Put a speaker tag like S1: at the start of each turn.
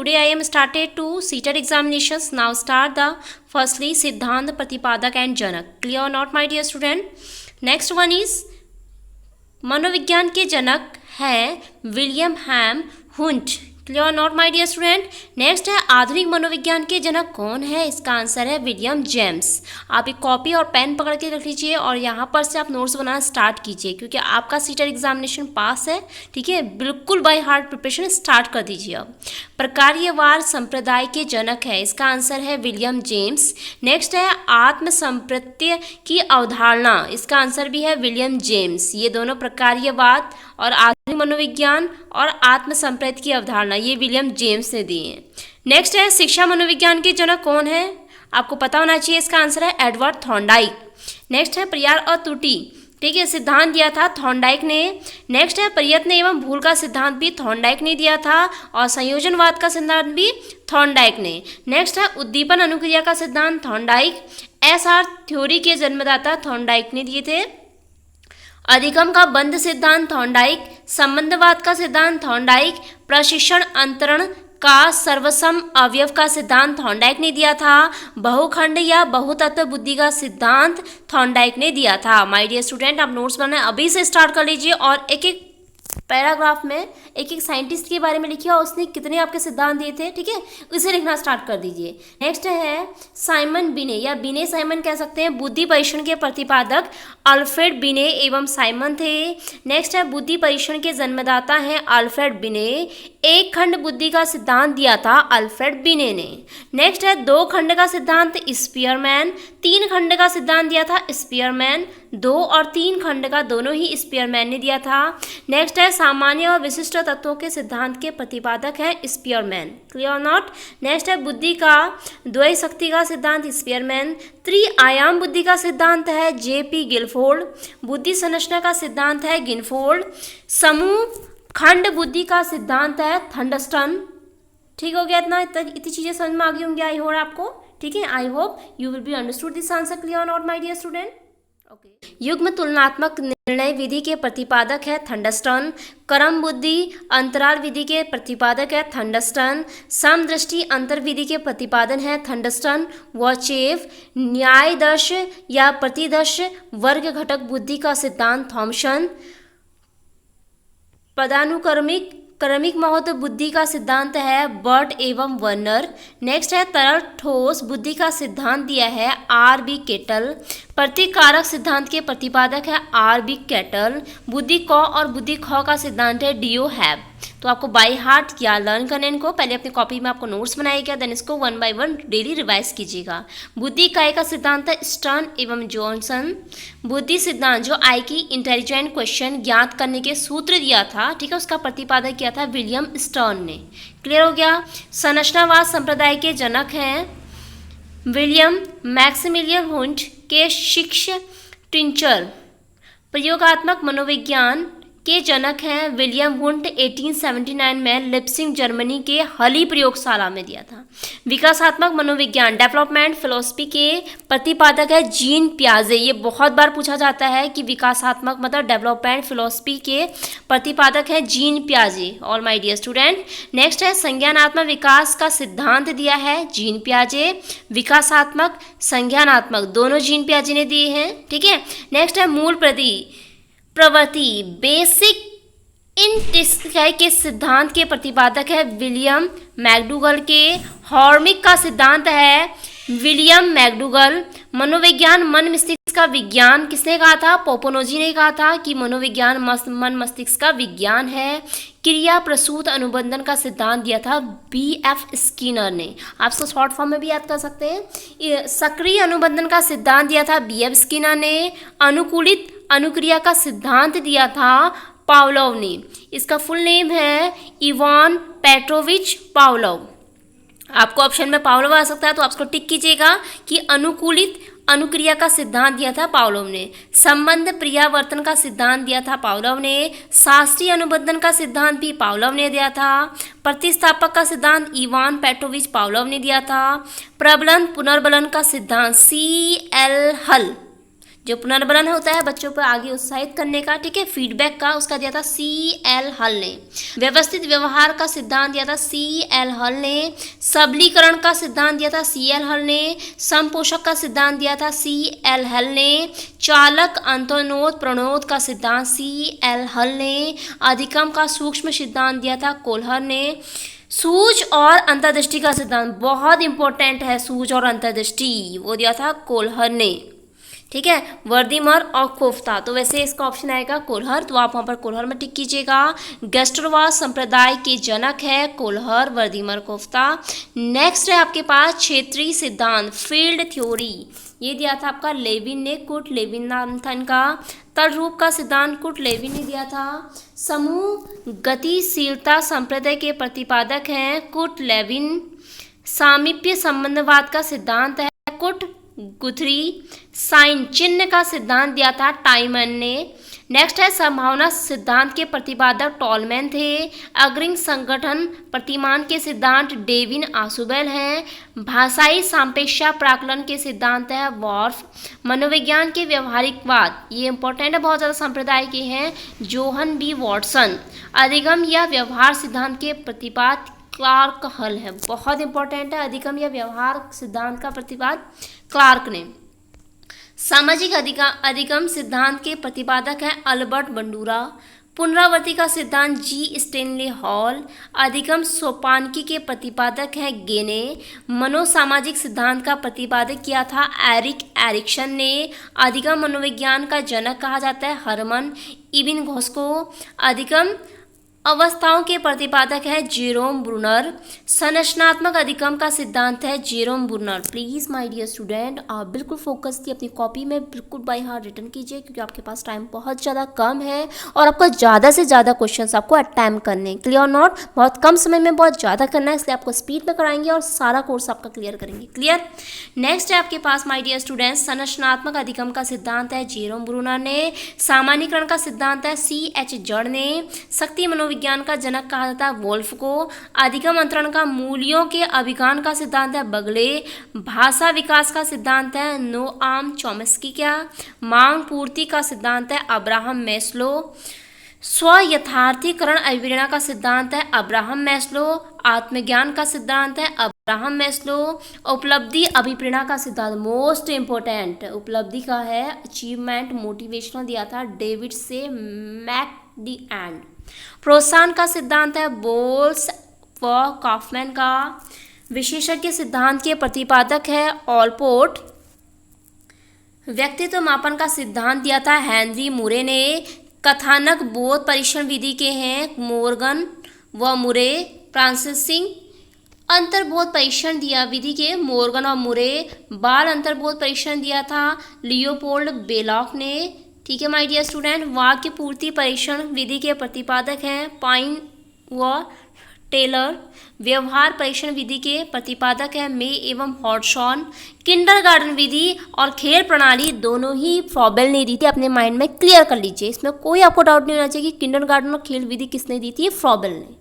S1: today I am started to CETET examinations. Now start the firstly Siddhant, Pratipadak and Janak. Clear or not, my dear student? Next one is मनोविज्ञान के जनक हैं William हैम Wundt. Clear not my dear student. Next है आधुनिक मनोविज्ञान के जनक कौन है? इसका आंसर है विलियम जेम्स. आप एक कॉपी और पेन पकड़ के रख लीजिए और यहाँ पर से आप नोट्स बनाना स्टार्ट कीजिए क्योंकि आपका सीटेट एग्जामिनेशन पास है. ठीक है, बिल्कुल बाय हार्ट प्रिपरेशन स्टार्ट कर दीजिए. अब प्रकार्यवाद संप्रदाय के जनक है, इसका आंसर है विलियम जेम्स. नेक्स्ट है आत्मसंप्रत्य की अवधारणा, इसका आंसर भी है विलियम जेम्स. ये दोनों प्रकार्यवाद और आधुनिक मनोविज्ञान और आत्मसंप्रत्य की अवधारणा ये विलियम जेम्स ने दी है. नेक्स्ट है शिक्षा मनोविज्ञान के जनक कौन है? आपको पता होना चाहिए, इसका आंसर है एडवर्ड थॉर्नडाइक. नेक्स्ट है पर्याय और त्रुटि, ठीक है, सिद्धांत दिया था थॉर्नडाइक ने. नेक्स्ट है प्रयत्न एवं भूल का सिद्धांत भी थॉर्नडाइक ने दिया था और संयोजनवाद का सिद्धांत भी थॉर्नडाइक ने. नेक्स्ट है उद्दीपन अनुक्रिया का सिद्धांत थॉर्नडाइक. एसआर थ्योरी के जन्मदाता थॉर्नडाइक ने दिए थे. अधिगम का बंध सिद्धांत थॉर्नडाइक. संबंधवाद का सिद्धांत थॉर्नडाइक. प्रशिक्षण अंतरण का सर्वसम अवयव का सिद्धांत थॉर्नडाइक ने दिया था. बहुखंड या बहुतत्व बुद्धि का सिद्धांत थॉर्नडाइक ने दिया था. माय डियर स्टूडेंट, आप नोट्स बनाना अभी से स्टार्ट कर लीजिए और एक एक पैराग्राफ में एक एक साइंटिस्ट के बारे में लिखिए और उसने कितने आपके सिद्धांत दिए थे. ठीक है, उसे लिखना स्टार्ट कर दीजिए. नेक्स्ट है साइमन बिने या बिने साइमन कह सकते हैं, बुद्धि परीक्षण के प्रतिपादक अल्फ्रेड बिने एवं साइमन थे. नेक्स्ट है बुद्धि परीक्षण के जन्मदाता हैं अल्फ्रेड बिने. एक खंड बुद्धि का सिद्धांत दिया था अल्फ्रेड बिने ने. नेक्स्ट है दो खंड का सिद्धांत स्पीयरमैन. तीन खंड का सिद्धांत दिया था स्पीयरमैन. दो और तीन खंड का दोनों ही स्पीयरमैन ने दिया था. नेक्स्ट है सामान्य और विशिष्ट तत्वों के सिद्धांत के प्रतिपादक है स्पीयरमैन. क्लियर और नॉट. नेक्स्ट है बुद्धि का द्वय शक्ति का सिद्धांत स्पीयरमैन. त्रिआयाम बुद्धि का सिद्धांत है जेपी गिलफोर्ड. बुद्धि संरचना का सिद्धांत है गिलफोर्ड. समूह खंड बुद्धि का सिद्धांत है थंडरस्टन. ठीक हो गया, इतनी चीजें समझ में आ गई होंगी आई होप आपको. ठीक है, I hope you will be understood this answer. Clear not my dear student. Okay. युग्म तुलनात्मक निर्णय विधि के प्रतिपादक है थंडरस्टन. क्रम बुद्धि अंतराल विधि के प्रतिपादक है थंडरस्टन. समदृष्टि अंतर विधि के प्रतिपादन है थंडरस्टन. वॉचेफ न्यायदर्श या प्रतिदर्श वर्ग घटक बुद्धि का सिद्धांत थॉमसन. पदानुक्रमिक क्रमिक महत्व बुद्धि का सिद्धांत है बर्ट एवं वर्नर. नेक्स्ट है तरल ठोस बुद्धि का सिद्धांत दिया है आर बी केटल. प्रतीकारक सिद्धांत के प्रतिपादक है आर बी केटल. बुद्धि क और बुद्धि ख का सिद्धांत है डीओ हैब. तो आपको बाय हार्ट या लर्न करने इनको पहले अपनी कॉपी में आपको नोट्स बनाइएगा, देन इसको one by one daily revise कीजिएगा. बुद्धि काय का सिद्धांत है स्टर्न एवं जॉनसन. बुद्धि सिद्धांत जो आई की इंटेलिजेंट क्वेश्चन ज्ञात करने के सूत्र दिया था, ठीक है, उसका प्रतिपादक किया था विलियम स्टर्न ने. क्लियर हो गया. संरचनावाद संप्रदाय के जनक हैं विलियम मैक्सिमिलियन हुंट के शिक्ष्य टिंचर. प्रयोगात्मक मनोविज्ञान के जनक हैं विलियम हुंट. 1879 में लिप्सिंग जर्मनी के हली प्रयोगशाला में दिया था. विकासात्मक मनोविज्ञान डेवलपमेंट फिलोसफी के प्रतिपादक है जीन पियाजे. ये बहुत बार पूछा जाता है कि विकासात्मक मतलब डेवलपमेंट फिलोसफी के प्रतिपादक है जीन पियाजे. All my dear student. Next है संज्ञानात्मक विकास का सिद्धांत दिया है जीन पियाजे. विकासात्मक संज्ञानात्मक दोनों जीन पियाजे ने दिए हैं. ठीक है. नेक्स्ट है मूल प्रवृत्ति बेसिक इंटेंसिटी के सिद्धांत के प्रतिपादक है विलियम मैकडूगल के. हॉर्मिक का सिद्धांत है विलियम मैकडूगल. मनोविज्ञान मन मस्तिष्क का विज्ञान किसने कहा था? पोपोनोजी ने कहा था कि मनोविज्ञान मन मस्तिष्क का विज्ञान है. क्रिया प्रसूत अनुबंधन का सिद्धांत दिया था B.F. स्किनर ने. आप इसको शॉर्ट फॉर्म में भी याद कर सकते हैं. सक्रिय अनुबंधन का सिद्धांत दिया था B.F. स्किनर ने. अनुकूलित अनुक्रिया का सिद्धांत दिया था पावलोव ने. इसका फुल नेम है इवान पेट्रोविच पावलोव. आपको ऑप्शन में पावलोव आ सकता है तो आप इसको टिक कीजिएगा कि अनुकूलित अनुक्रिया का सिद्धांत दिया था पावलोव ने. संबंध पर्यावर्तन का सिद्धांत दिया था पावलोव ने. शास्त्रीय अनुबंधन का सिद्धांत भी पावलोव ने दिया था. प्रतिस्थापक का सिद्धांत इवान पेट्रोविच पावलोव ने दिया था. प्रबलन पुनर्बलन का सिद्धांत C.L. हल जो पुनर्बलन होता है बच्चों पर आगे उत्साहित करने का, ठीक है, फीडबैक का, उसका दिया था C.L. हल ने। व्यवस्थित व्यवहार का सिद्धांत दिया था C.L. हल ने। सबलीकरण का सिद्धांत दिया था C.L. हल ने। समपोषक का सिद्धांत दिया था C.L. हल ने। चालक अंतर्नोद प्रणोद का सिद्धांत C.L. हल ने। अधिगम का सूक्ष्म सिद्धांत दिया था कोहलर ने। सूझ और अंतर्दृष्टि का सिद्धांत बहुत इंपॉर्टेंट है, सूझ और अंतर्दृष्टि, वो दिया था कोहलर ने, ठीक है, वर्दीमर और कोफ्ता। तो वैसे इसका ऑप्शन आएगा कोहलर, तो आप वहाँ पर कोहलर में टिक कीजिएगा। गैस्ट्रोवाद संप्रदाय के जनक है कोहलर, वर्दीमर, कोफ्ता। नेक्स्ट है आपके पास क्षेत्रीय सिद्धांत, फील्ड थ्योरी, ये दिया था आपका लेविन ने, कुर्ट लेविन नाम था इनका। तल रूप का सिद्धांत कुर्ट लेविन ने दिया था। समूह गतिशीलता संप्रदाय के प्रतिपादक हैं कुर्ट लेविन। सामीप्य संबंधवाद का सिद्धांत है कुर्ट गुथरी। साइन चिन्ह का सिद्धांत दिया था टाइमन ने। नेक्स्ट है संभावना सिद्धांत के प्रतिपादक टॉलमैन थे। अग्रिम संगठन प्रतिमान के सिद्धांत डेविन आसुबेल हैं। भाषाई सापेक्षा प्राकलन के सिद्धांत है वॉर्फ। मनोविज्ञान के व्यवहारिकवाद, ये इंपॉर्टेंट है, बहुत ज़्यादा संप्रदाय के हैं, जोहन बी वॉटसन। अधिगम या व्यवहार सिद्धांत के प्रतिपाद क्लार्क हल है, बहुत इंपॉर्टेंट है, अधिगम या व्यवहार सिद्धांत का प्रतिपाद क्लार्क ने। सामाजिक अधिगम सिद्धांत के प्रतिपादक हैं अल्बर्ट बंडूरा। पुनरावृत्ति का सिद्धांत जी स्टेनले हॉल। अधिगम सोपानकी के प्रतिपादक हैं गेने। मनोसामाजिक सिद्धांत का प्रतिपादक किया था एरिक एरिक्सन ने। अधिगम मनोविज्ञान का जनक कहा जाता है हरमन इबिनघोस को। अधिगम अवस्थाओं के प्रतिपादक है जेरोम ब्रूनर। संरचनात्मक अधिगम का सिद्धांत है Jerome Bruner. Please my dear student, आप बिल्कुल फोकस की अपनी कॉपी में बिल्कुल बाय हार्ट रिटर्न कीजिए, क्योंकि आपके पास टाइम बहुत ज़्यादा कम है और आपको ज़्यादा से ज़्यादा क्वेश्चंस आपको अटैम्प्ट करने, क्लियर और नॉट, बहुत कम समय में बहुत ज़्यादा करना है, इसलिए आपको स्पीड में कराएंगे और सारा कोर्स आपका क्लियर करेंगे, क्लियर। नेक्स्ट है आपके पास माय डियर स्टूडेंट्स, संरचनात्मक अधिगम का सिद्धांत है जेरोम ब्रूनर ने। सामान्यीकरण का सिद्धांत है C.H. जड़ ने। शक्ति मनोविज्ञान का जनक कहा जाता है वोल्फ को। अधिगम अंतरण का मूल्यों के अभिगान का सिद्धांत है बगले। भाषा विकास का सिद्धांत है नोआम चॉम्स्की का। मांग पूर्ति का सिद्धांत है अब्राहम मैस्लो। स्वयथार्थीकरण अभिप्रेरणा का सिद्धांत है अब्राहम मैस्लो। आत्मज्ञान का सिद्धांत है अब्राहम मैस्लो। उपलब्धि अभिप्रेरणा का सिद्धांत मोस्ट इंपोर्टेंट उपलब्धि का है अचीवमेंट मोटिवेशनल दिया था डेविड से मैक डी एंड। प्रोत्साहन का सिद्धांत है बोल्स व काफमैन का। विशेषज्ञ सिद्धांत के प्रतिपादक है ऑलपोर्ट। व्यक्तित्व मापन का सिद्धांत दिया था हेनरी मुरे ने। कथानक बोध परीक्षण विधि के हैं मोर्गन व मुरे। प्रोसेसिंग अंतर्बोध परीक्षण दिया विधि के मोर्गन और मुरे। बाल अंतर्बोध परीक्षण दिया था लियोपोल्ड बेलॉक ने, ठीक है माय डियर स्टूडेंट। वाक्य पूर्ति परीक्षण विधि के प्रतिपादक हैं पाइन व टेलर। व्यवहार परीक्षण विधि के प्रतिपादक है मे एवं हॉटशॉन। किंडरगार्टन विधि और खेल प्रणाली दोनों ही फ्रॉबेल ने दी थी, अपने माइंड में क्लियर कर लीजिए, इसमें कोई आपको डाउट नहीं होना चाहिए कि किंडरगार्टन और खेल विधि किसने दी थी, फ्रॉबेल ने।